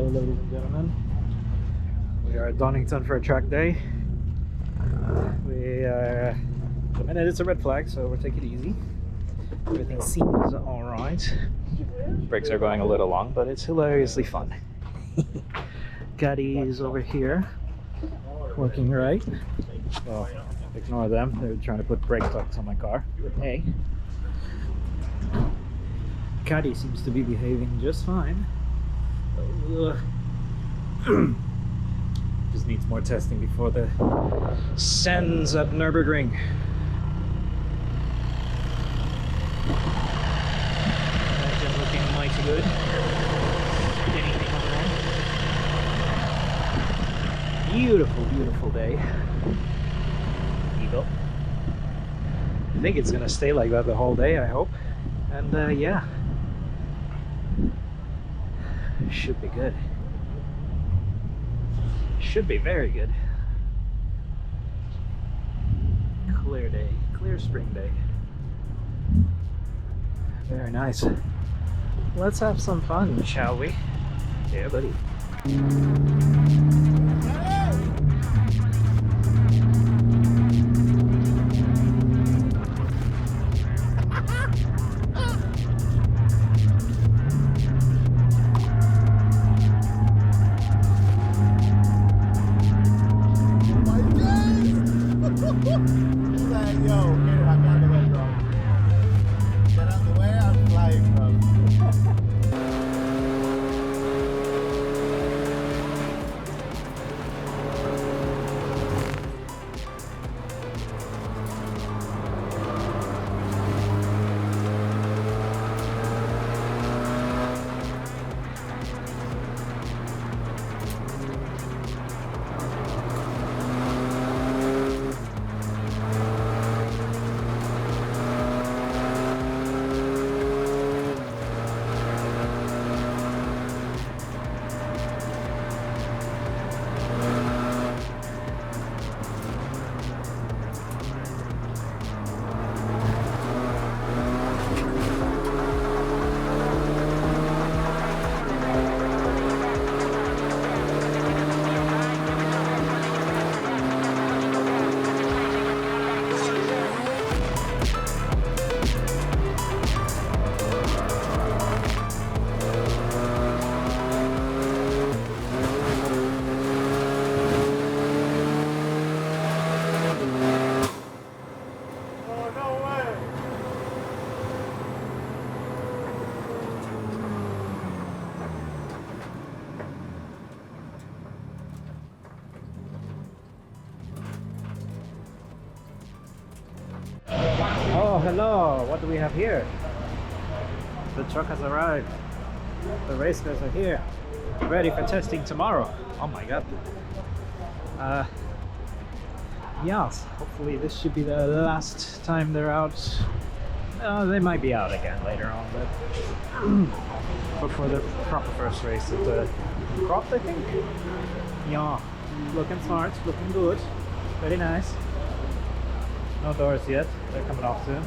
ladies and gentlemen. We are at Donington for a track day. The minute it's a red flag, so we'll take it easy. Everything seems alright. Brakes are going a little long, but it's hilariously fun. Caddy is over here, working right. Well, ignore them, they're trying to put brake ducts on my car. But hey. Caddy seems to be behaving just fine. Just needs more testing before the sends at Nürburgring. Engine looking mighty good. Anything on the way. Beautiful, beautiful day. Eagle. I think it's gonna stay like that the whole day, I hope. And yeah. Should be good. Should be very good. Clear day, clear spring day. Very nice. Let's have some fun, shall we? Yeah, buddy. Oh, hello! What do we have here? The truck has arrived. The race cars are here. Ready for testing tomorrow. Oh my god. Yes, hopefully this should be the last time they're out. They might be out again later on, but for the proper first race at the crop, I think. Yeah, looking smart, looking good. Very nice. No doors yet, they're coming off soon.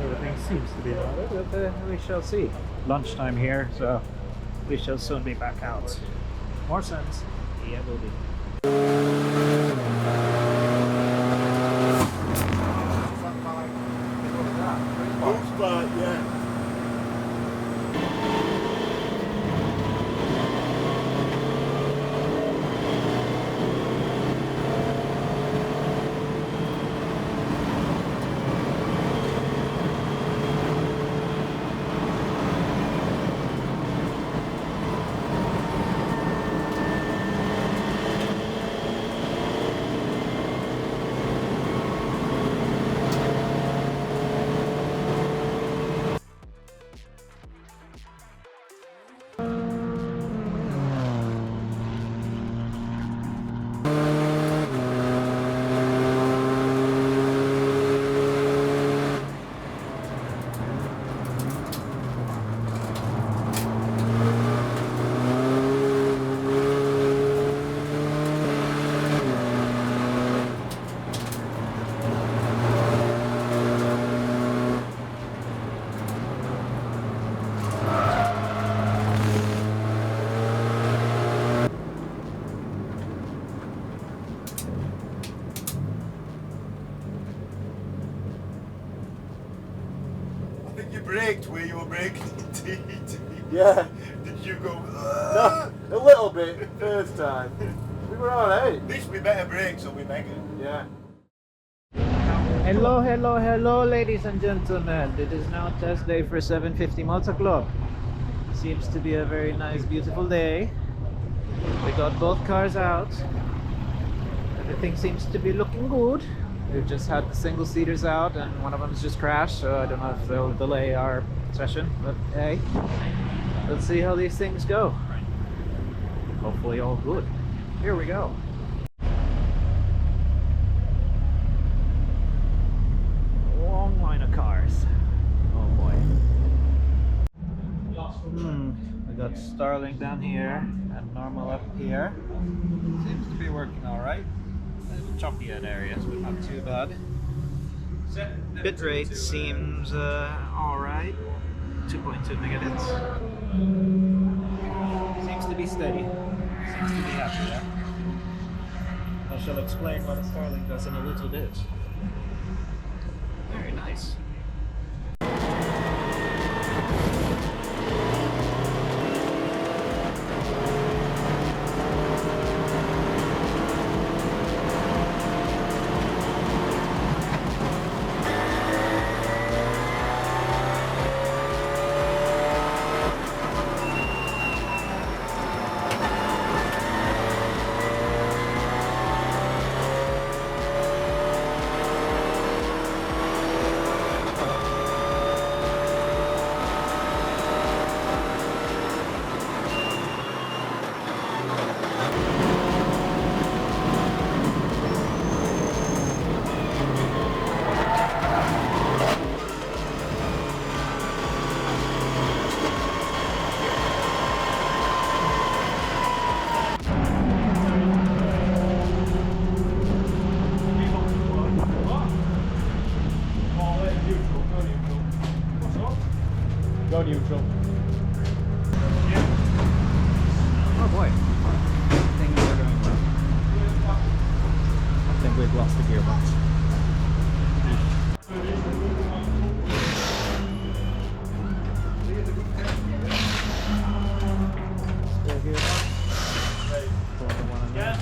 Everything seems to be in order, but we shall see. Lunchtime here, so we shall soon be back out. More sense? Yeah, will be. Good spot, yeah. think you braked where you were braking into it. Yeah. Did you go? No, a little bit first time. We were alright. This we better brake so we make it. Yeah. Hello, hello, hello, ladies and gentlemen. It is now test day for 750 Motor Club. Seems to be a very nice, beautiful day. We got both cars out. Everything seems to be looking good. We've just had the single seaters out and one of them's just crashed, so I don't know if they'll delay our session, but hey, let's see how these things go. Hopefully all good. Here we go. Long line of cars. Oh boy. We got Starling down here and normal up here. Seems to be working alright. Choppy in areas, but not too bad. Bit rate seems alright. 2.2 megabits. Seems to be steady. Seems to be happy there. I shall explain what a Starling does in a little bit. Very nice. Go neutral. Oh boy. Things are doing well. I think we've lost the gearbox. Spare gearbox. Pull the one on there.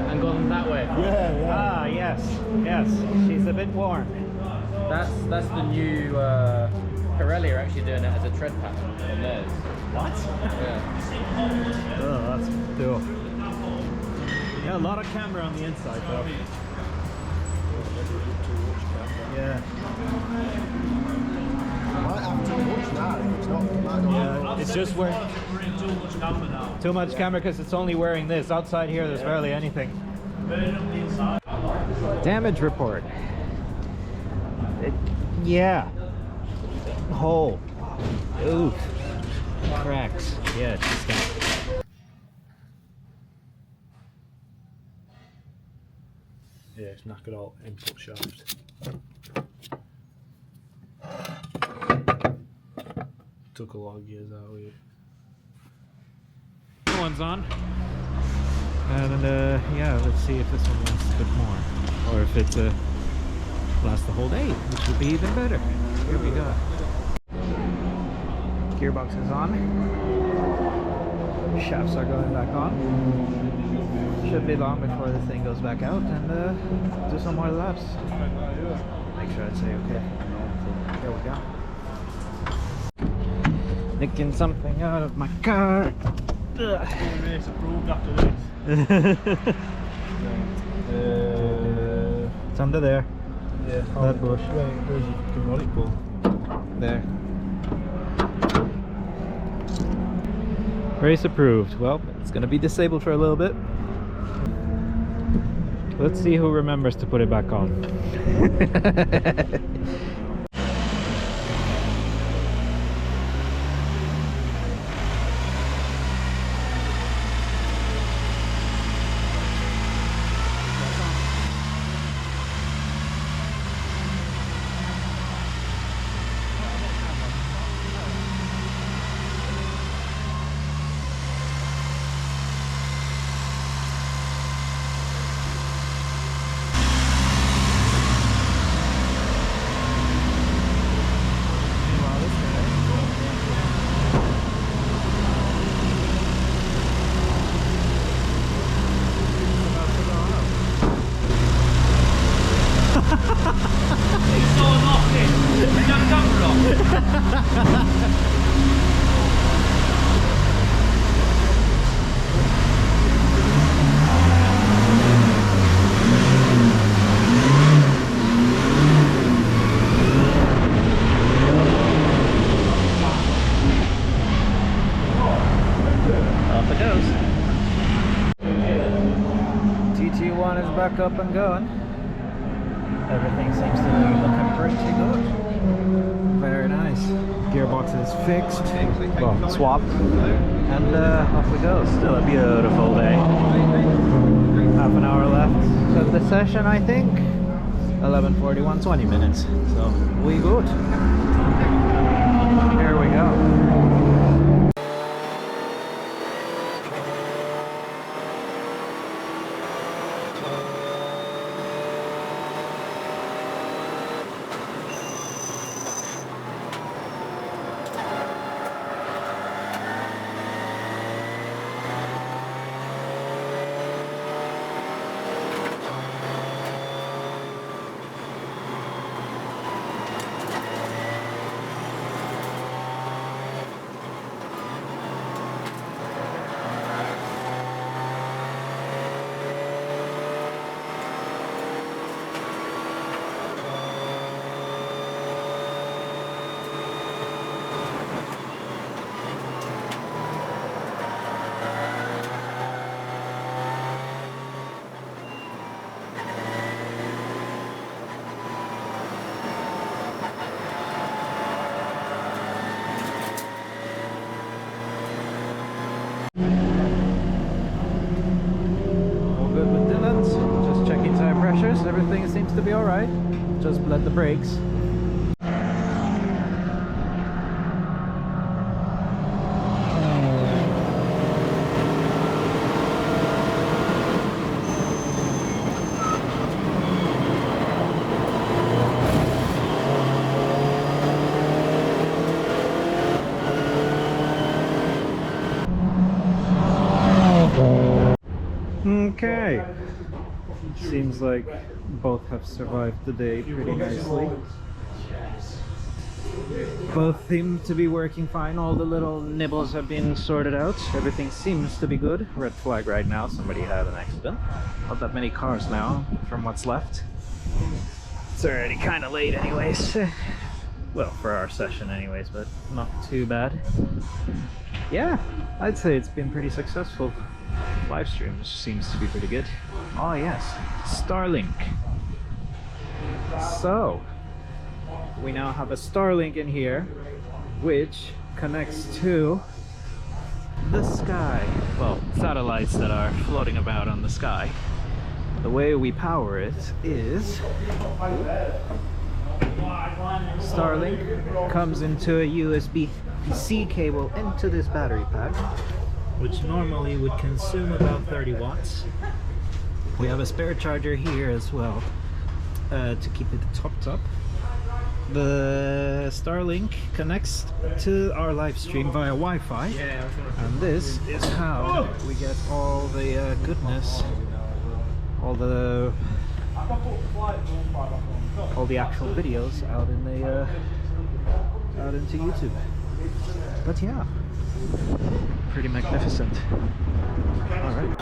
And gone that way. Yeah, yeah. Ah, yes, yes. She's a bit warm. That's the new Pirelli are actually doing it as a tread pattern on theirs. What? Yeah. Oh, that's cool. Yeah, a lot of camera on the inside though. Yeah. Might have too much now. It's not. Might not. Yeah, it's just where too much camera because it's only wearing this. Outside here, there's barely anything. Damage report. Yeah. Hole. Oof. Cracks. Yeah, it's just got. Yeah, it's knackered all input shaft. Took a lot of gears out of it. This one's on. And yeah, let's see if this one lasts a bit more. Or if it lasts the whole day, which would be even better. Here we go. Gearbox is on. Shafts are going back on. Should be long before the thing goes back out and do some more laps. Make sure I say okay. There we go. Nicking something out of my car. Race approved after this. It's under there. Yeah. That bush. Where's your hydraulic pull? There. Race approved. Well, it's going to be disabled for a little bit. Let's see who remembers to put it back on. goes. TT1 is back up and going. Everything seems to be looking pretty good. Very nice. Gearbox is fixed, well, swapped, and off we go. Still a beautiful day. Half an hour left of the session, I think. 11:41, 20 minutes. So we good. Here we go. Everything seems to be alright. Just bled the brakes. Okay. Seems like both have survived the day pretty nicely. Both seem to be working fine. All the little nibbles have been sorted out. Everything seems to be good. Red flag right now. Somebody had an accident. Not that many cars now from what's left. It's already kind of late anyways. Well, for our session anyways, but not too bad. Yeah, I'd say it's been pretty successful. Live stream seems to be pretty good. Oh yes, Starlink. So we now have a Starlink in here which connects to the sky. Well, satellites that are floating about on the sky. The way we power it is Starlink comes into a USB-C cable into this battery pack, which normally would consume about 30 watts. We have a spare charger here as well to keep it topped up. The Starlink connects to our live stream via Wi-Fi, and this is how we get all the goodness, all the actual videos out in the out into YouTube. But yeah, pretty magnificent. All right.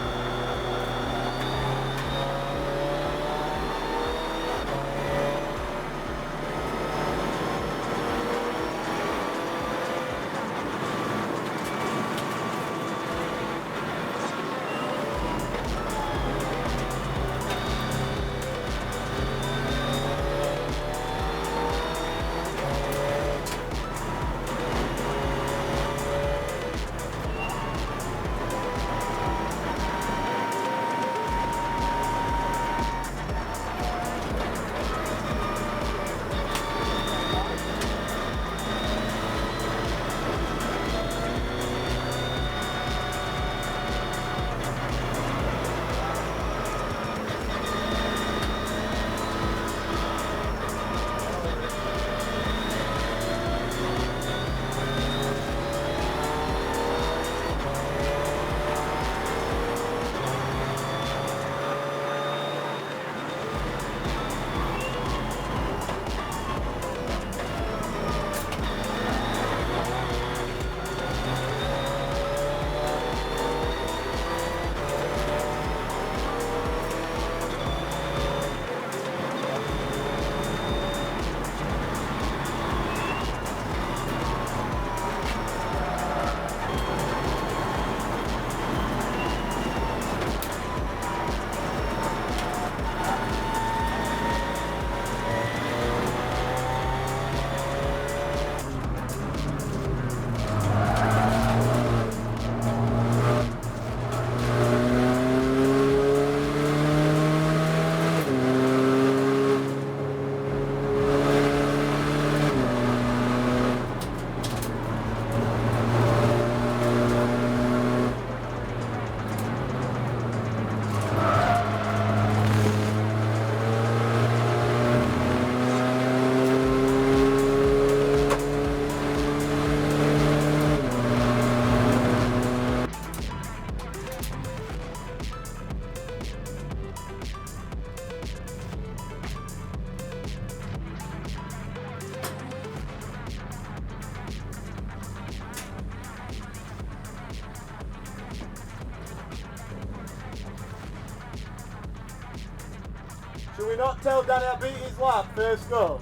Should we not tell Danny I beat his lap first go?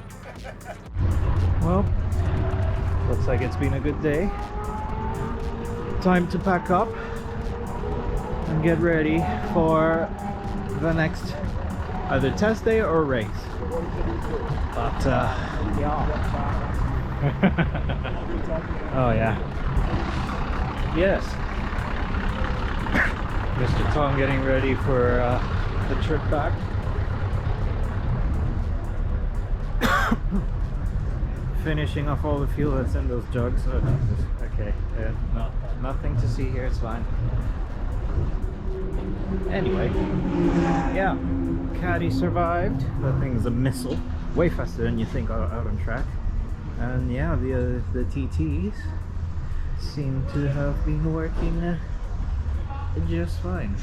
Well, looks like it's been a good day. Time to pack up and get ready for the next either test day or race. But oh yeah. Yes. Mr. Tom getting ready for the trip back. Finishing off all the fuel that's in those jugs. Oh, no, okay, no, nothing to see here, it's fine. Anyway, yeah, Caddy survived. That thing's a missile, way faster than you think out on track. And yeah, the TTs seem to have been working just fine.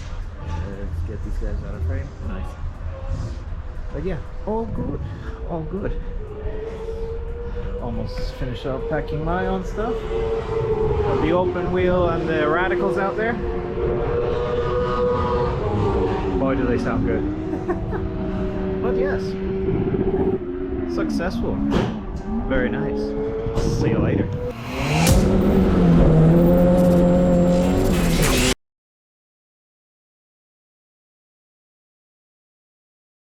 Let's get these guys out of frame. Nice. But yeah, all good, all good. Almost finished up packing my own stuff. Got the open wheel and the radicals out there. Boy, do they sound good. But yes, successful. Very nice. See you later.